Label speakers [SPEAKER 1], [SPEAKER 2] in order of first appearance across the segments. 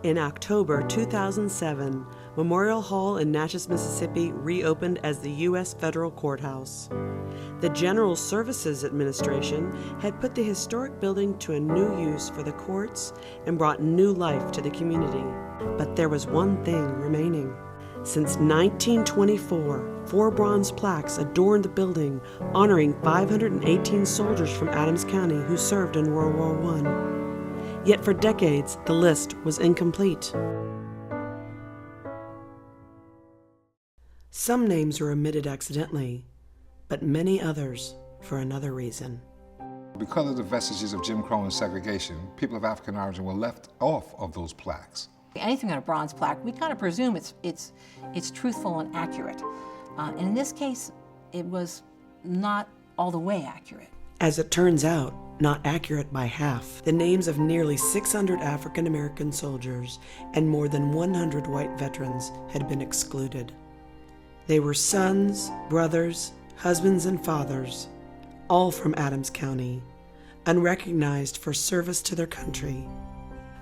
[SPEAKER 1] In October 2007, Memorial Hall in Natchez, Mississippi reopened as the U.S. Federal Courthouse. The General Services Administration had put the historic building to a new use for the courts and brought new life to the community. But there was one thing remaining. Since 1924, 4 bronze plaques adorned the building, honoring 518 soldiers from Adams County who served in World War I. Yet for decades, the list was incomplete. Some names were omitted accidentally, but many others for another reason.
[SPEAKER 2] Because of the vestiges of Jim Crow and segregation, people of African origin were left off of those plaques.
[SPEAKER 3] Anything on a bronze plaque, we kind of presume it's truthful and accurate. And in this case, it was not all the way accurate.
[SPEAKER 1] As it turns out, not accurate by half. The names of nearly 600 African American soldiers and more than 100 white veterans had been excluded. They were sons, brothers, husbands, and fathers, all from Adams County, unrecognized for service to their country.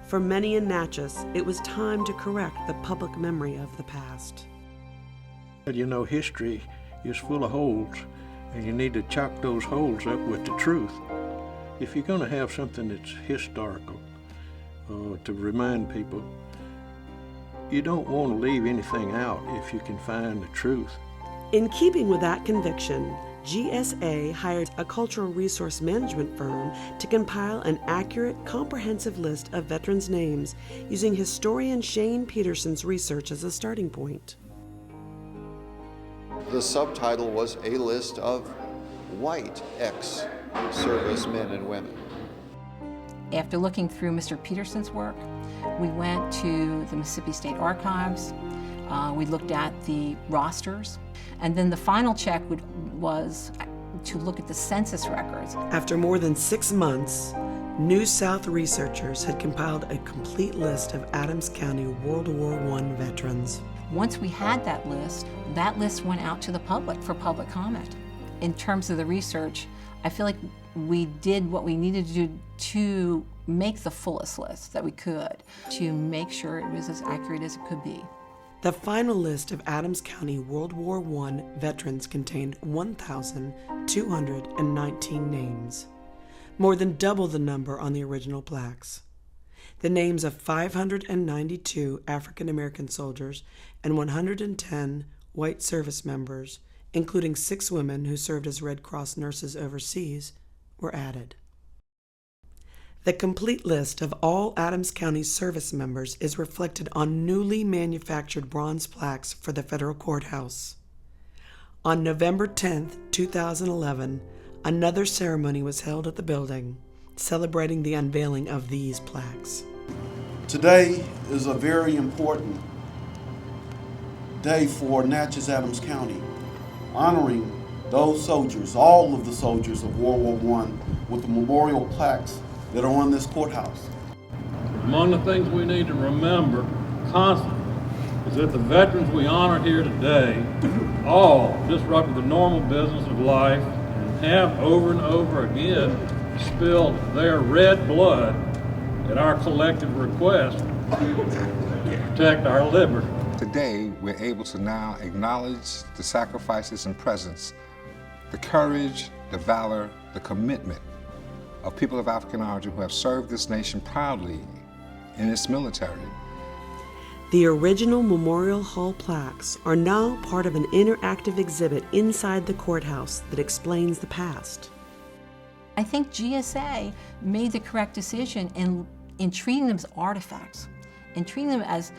[SPEAKER 1] For many in Natchez, it was time to correct the public memory of the past.
[SPEAKER 4] You know, history is full of holes, and you need to chop those holes up with the truth. If you're going to have something that's historical to remind people, you don't want to leave anything out if you can find the truth.
[SPEAKER 1] In keeping with that conviction, GSA hired a cultural resource management firm to compile an accurate, comprehensive list of veterans' names using historian Shane Peterson's research as a starting point.
[SPEAKER 5] The subtitle was a list of white ex-service men and women.
[SPEAKER 3] After looking through Mr. Peterson's work, we went to the Mississippi State Archives. We looked at the rosters, and then the final check was to look at the census records.
[SPEAKER 1] After more than 6 months, New South researchers had compiled a complete list of Adams County World War I veterans.
[SPEAKER 3] Once we had that list went out to the public for public comment. In terms of the research, I feel like we did what we needed to do to make the fullest list that we could, to make sure it was as accurate as it could be.
[SPEAKER 1] The final list of Adams County World War I veterans contained 1,219 names, more than double the number on the original plaques. The names of 592 African American soldiers and 110 white service members, including 6 women who served as Red Cross nurses overseas, were added. The complete list of all Adams County service members is reflected on newly manufactured bronze plaques for the Federal Courthouse. On November 10, 2011, another ceremony was held at the building, celebrating the unveiling of these plaques.
[SPEAKER 6] Today is a very important day for Natchez, Adams County, honoring those soldiers, all of the soldiers of World War I, with the memorial plaques that are on this courthouse.
[SPEAKER 7] Among the things we need to remember constantly is that the veterans we honor here today all disrupted the normal business of life and have over and over again spilled their red blood at our collective request to protect our liberty.
[SPEAKER 2] Today, we're able to now acknowledge the sacrifices and presence, the courage, the valor, the commitment of people of African origin who have served this nation proudly in its military.
[SPEAKER 1] The original Memorial Hall plaques are now part of an interactive exhibit inside the courthouse that explains the past.
[SPEAKER 3] I think GSA made the correct decision in treating them as artifacts, in treating them as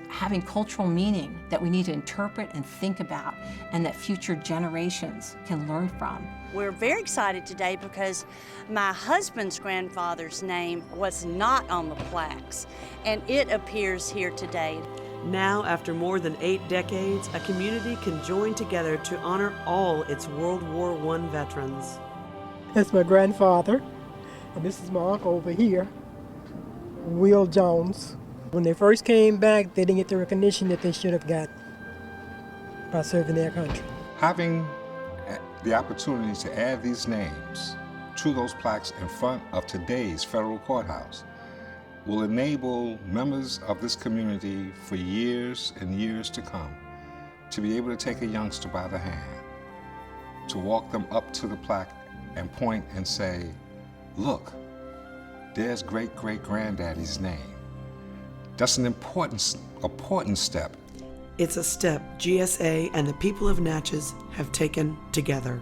[SPEAKER 3] having cultural meaning that we need to interpret and think about, and that future generations can learn from.
[SPEAKER 8] We're very excited today because my husband's grandfather's name was not on the plaques, and it appears here today.
[SPEAKER 1] Now, after more than 8 decades, a community can join together to honor all its World War I veterans.
[SPEAKER 9] That's my grandfather, and this is my uncle over here, Will Jones. When they first came back, they didn't get the recognition that they should have got by serving their country.
[SPEAKER 2] Having the opportunity to add these names to those plaques in front of today's Federal Courthouse will enable members of this community for years and years to come to be able to take a youngster by the hand, to walk them up to the plaque and point and say, look, there's great-great-granddaddy's name. That's an important step.
[SPEAKER 1] It's a step GSA and the people of Natchez have taken together.